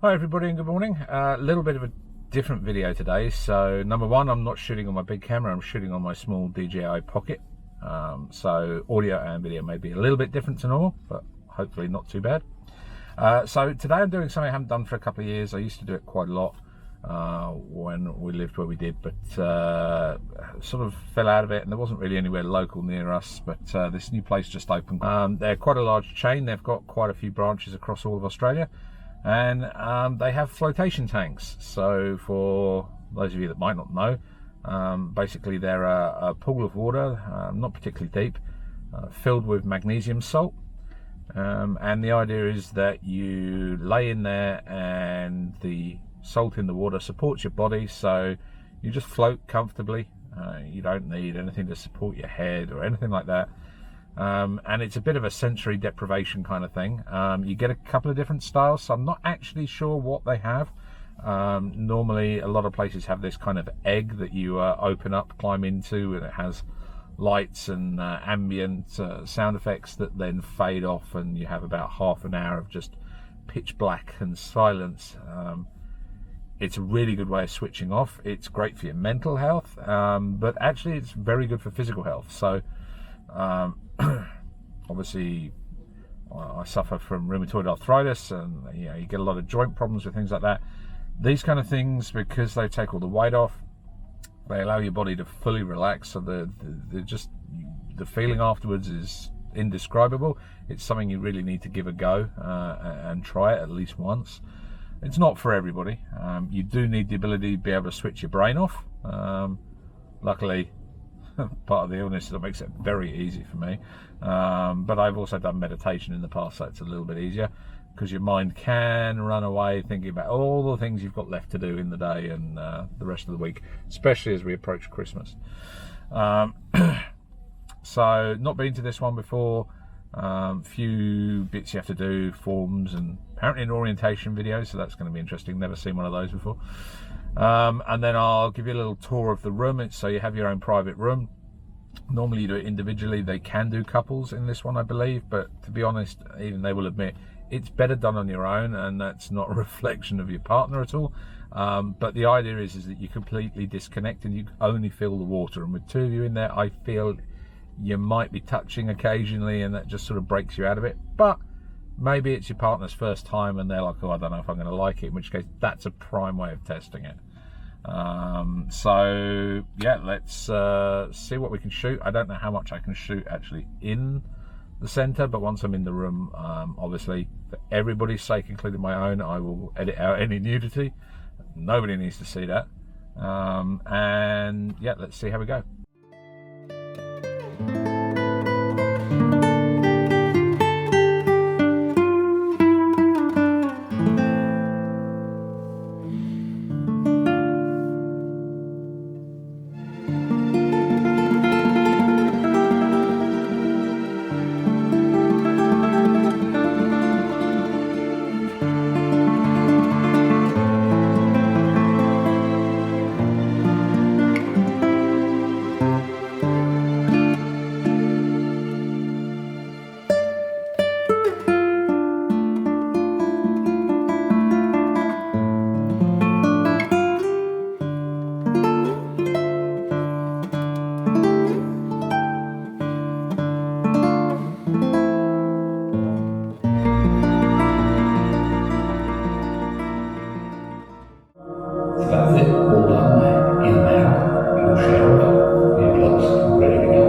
Hi everybody and good morning. A little bit of a different video today. So number one, I'm not shooting on my big camera, I'm shooting on my small DJI Pocket. So audio and video may be a little bit different to normal, but hopefully not too bad. So today I'm doing something I haven't done for a couple of years. I used to do it quite a lot when we lived where we did, but sort of fell out of it, and there wasn't really anywhere local near us. But this new place just opened. They're quite a large chain. They've got quite a few branches across all of Australia. And they have flotation tanks. So for those of you that might not know, basically they're a pool of water, not particularly deep, filled with magnesium salt. And the idea is that you lay in there and the salt in the water supports your body, so you just float comfortably. You don't need anything to support your head or anything like that. And it's a bit of a sensory deprivation kind of thing. You get a couple of different styles, so I'm not actually sure what they have. Normally a lot of places have this kind of egg that you open up, climb into, and it has lights and ambient sound effects that then fade off, and you have about half an hour of just pitch black and silence. It's a really good way of switching off. It's great for your mental health, but actually it's very good for physical health. So obviously I suffer from rheumatoid arthritis, and you get a lot of joint problems with things like that. These kind of things, because they take all the weight off, they allow your body to fully relax, so the feeling afterwards is indescribable. It's something you really need to give a go and try it at least once. It's not for everybody. You do need the ability to be able to switch your brain off. Luckily, part of the illness that makes it very easy for me, but I've also done meditation in the past, so it's a little bit easier, because your mind can run away thinking about all the things you've got left to do in the day and the rest of the week, especially as we approach Christmas. So not been to this one before. Few bits you have to do, forms, and apparently an orientation video, so that's going to be interesting. Never seen one of those before. And then I'll give you a little tour of the room. So you have your own private room. Normally you do it individually. They can do couples in this one, I believe, but to be honest, even they will admit it's better done on your own, and that's not a reflection of your partner at all. But the idea is that you completely disconnect and you only feel the water, and with two of you in there, I feel you might be touching occasionally, and that just sort of breaks you out of it. But maybe it's your partner's first time and they're like, oh, I don't know if I'm going to like it, in which case that's a prime way of testing it. So yeah, let's see what we can shoot. I don't know how much I can shoot actually in the center, but once I'm in the room, obviously for everybody's sake, including my own, I will edit out any nudity. Nobody needs to see that. And yeah, let's see how we go. That's it, all done. In now, you're showered, earplugs ready to go.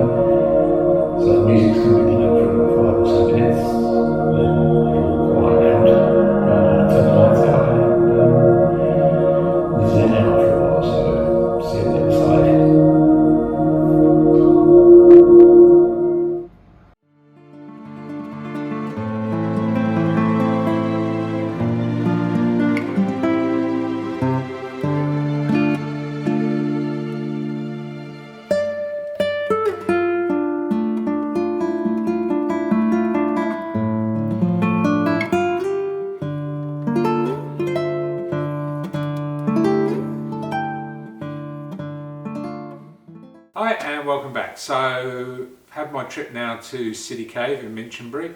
So the music's going to be playing for about 5 or so minutes, then it'll quiet out, turn the lights out, and zen out for a while, so see you on the other side. Hi and welcome back. So I've had my trip now to City Cave in Minchinbury.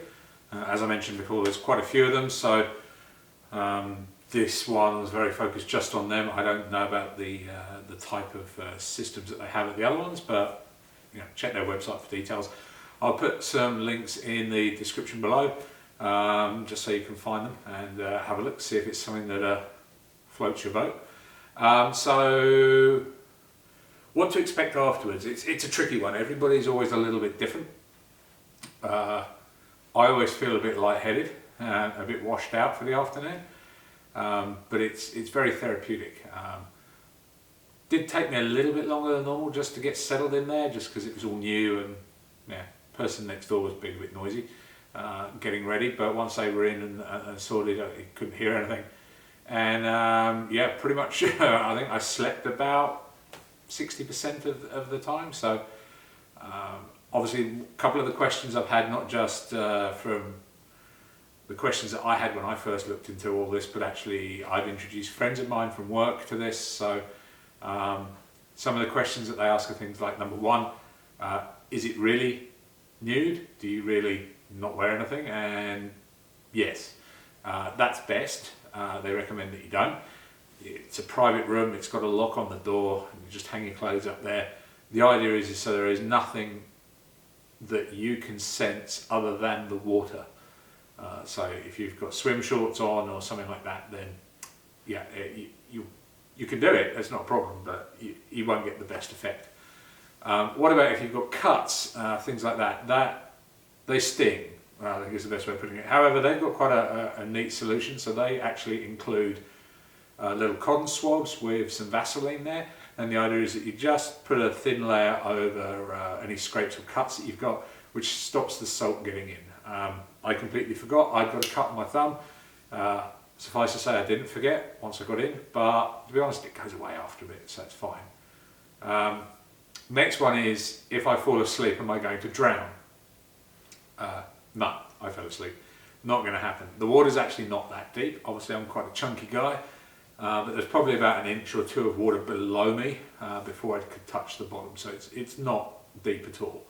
As I mentioned before, there's quite a few of them, so this one was very focused just on them. I don't know about the type of systems that they have at the other ones, but check their website for details. I'll put some links in the description below, just so you can find them and have a look, see if it's something that floats your boat. So what to expect afterwards? It's a tricky one. Everybody's always a little bit different. I always feel a bit lightheaded, a bit washed out for the afternoon, but it's very therapeutic. Did take me a little bit longer than normal just to get settled in there, just because it was all new, and person next door was being a bit noisy, getting ready. But once they were in and sorted, I couldn't hear anything, and pretty much I think I slept about 60% of the time. So obviously a couple of the questions I've had, not just from the questions that I had when I first looked into all this, but actually I've introduced friends of mine from work to this. So some of the questions that they ask are things like, number one, is it really nude? Do you really not wear anything? And yes, that's best. They recommend that you don't. It's a private room, it's got a lock on the door, and you just hang your clothes up there. The idea is so there is nothing that you can sense other than the water. So if you've got swim shorts on or something like that, then you can do it, that's not a problem, but you won't get the best effect. What about if you've got cuts, things like that they sting, I think is the best way of putting it. However, they've got quite a neat solution. So they actually include little cotton swabs with some Vaseline there, and the idea is that you just put a thin layer over any scrapes or cuts that you've got, which stops the salt getting in. I completely forgot, I'd got a cut on my thumb. Suffice to say, I didn't forget once I got in, but to be honest, it goes away after a bit, so it's fine. Next one is, if I fall asleep, am I going to drown? No, I fell asleep. Not going to happen. The water's actually not that deep. Obviously, I'm quite a chunky guy, but there's probably about 1 inch or 2 of water below me before I could touch the bottom, so it's not deep at all.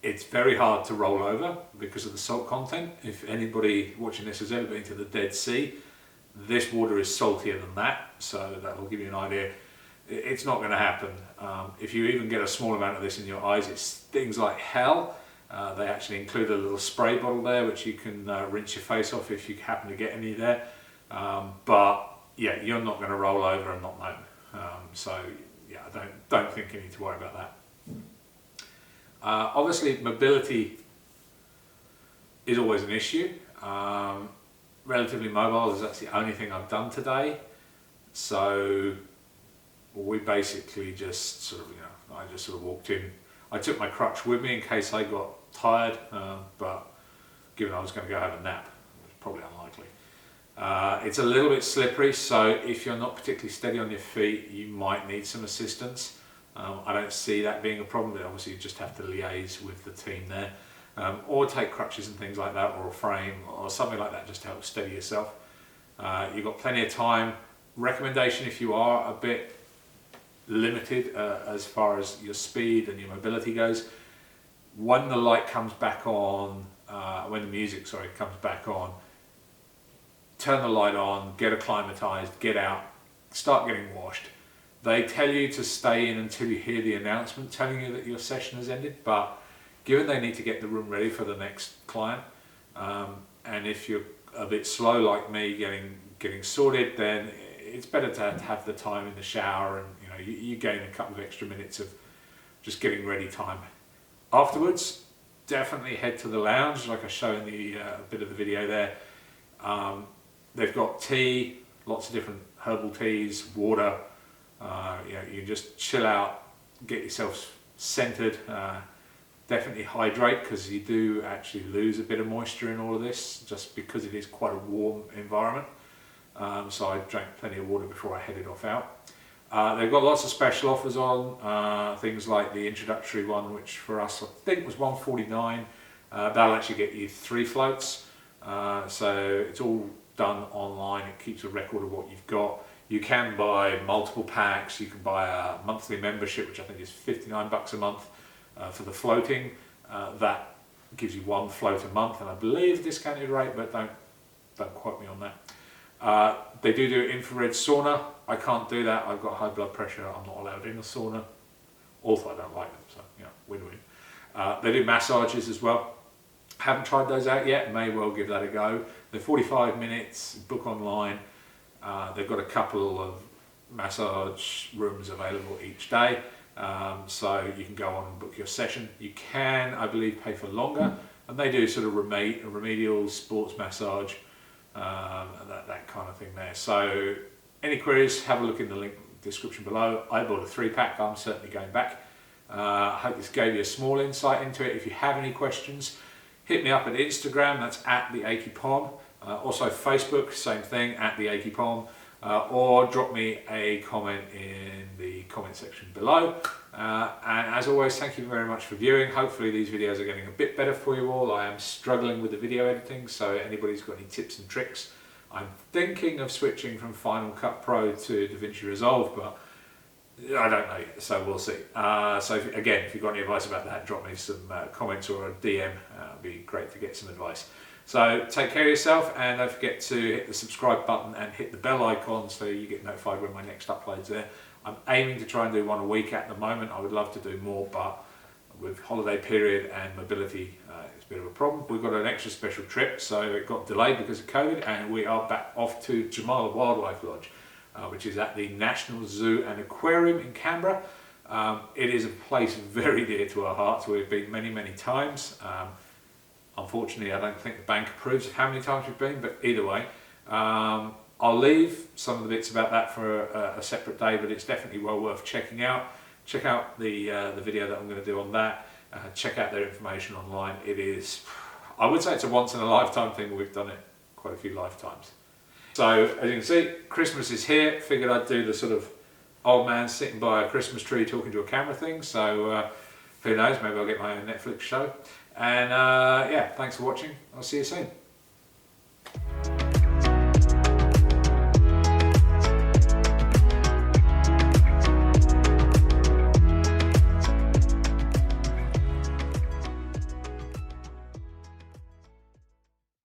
It's very hard to roll over because of the salt content. If anybody watching this has ever been to the Dead Sea, this water is saltier than that, so that will give you an idea. It's not going to happen. If you even get a small amount of this in your eyes, it stings like hell. They actually include a little spray bottle there, which you can rinse your face off if you happen to get any there. But yeah, you're not going to roll over and not know. So yeah, I don't think you need to worry about that. Obviously, mobility is always an issue. Relatively mobile is that's the only thing I've done today. So we basically just sort of, I just sort of walked in. I took my crutch with me in case I got tired, but given I was going to go have a nap, it was probably unlikely. It's a little bit slippery, so if you're not particularly steady on your feet, you might need some assistance. I don't see that being a problem, but obviously you just have to liaise with the team there, or take crutches and things like that, or a frame or something like that, just to help steady yourself. You've got plenty of time. Recommendation, if you are a bit limited as far as your speed and your mobility goes, when the light comes back on, when the music comes back on, turn the light on, get acclimatized, get out, start getting washed. They tell you to stay in until you hear the announcement telling you that your session has ended, but given they need to get the room ready for the next client, and if you're a bit slow like me getting sorted, then it's better to have the time in the shower, and you gain a couple of extra minutes of just getting ready time. Afterwards, definitely head to the lounge, like I show in the bit of the video there. They've got tea, lots of different herbal teas, water. You just chill out, get yourself centered. Definitely hydrate, because you do actually lose a bit of moisture in all of this, just because it is quite a warm environment. So I drank plenty of water before I headed off out. They've got lots of special offers on, things like the introductory one, which for us I think was $149. That'll actually get you 3 floats. So it's all done online. It keeps a record of what you've got. You can buy multiple packs. You can buy a monthly membership, which I think is $59 a month for the floating. That gives you 1 float a month, and I believe discounted rate, but don't quote me on that. They do infrared sauna. I can't do that. I've got high blood pressure. I'm not allowed in a sauna. Also, I don't like them, so win-win. They do massages as well. Haven't tried those out yet. May well give that a go. They're 45 minutes. Book online. They've got a couple of massage rooms available each day, so you can go on and book your session. You can, I believe, pay for longer, and they do sort of remedial sports massage, and that kind of thing there. So any queries, have a look in the link description below. I bought a 3-pack. I'm certainly going back. I hope this gave you a small insight into it. If you have any questions, hit me up at Instagram. That's at the Achy Pom. Also Facebook, same thing, at the Achy Pom. Or drop me a comment in the comment section below. And as always, thank you very much for viewing. Hopefully these videos are getting a bit better for you all. I am struggling with the video editing, so anybody's got any tips and tricks. I'm thinking of switching from Final Cut Pro to DaVinci Resolve, but I don't know yet, so we'll see. So if you've got any advice about that, drop me some comments or a DM. It'd be great to get some advice. So take care of yourself, and don't forget to hit the subscribe button and hit the bell icon so you get notified when my next upload's there. I'm aiming to try and do one a week at the moment. I would love to do more, but with holiday period and mobility, it's a bit of a problem. We've got an extra special trip, so it got delayed because of COVID, and we are back off to Jamala Wildlife Lodge, which is at the National Zoo and Aquarium in Canberra. It is a place very dear to our hearts. We've been many, many times. Unfortunately, I don't think the bank approves of how many times we've been, but either way, I'll leave some of the bits about that for a separate day, but it's definitely well worth checking out. Check out the video that I'm going to do on that. Check out their information online. It is, I would say it's a once in a lifetime thing. We've done it quite a few lifetimes. So as you can see, Christmas is here. Figured I'd do the sort of old man sitting by a Christmas tree talking to a camera thing. So who knows, maybe I'll get my own Netflix show. And yeah, thanks for watching. I'll see you soon.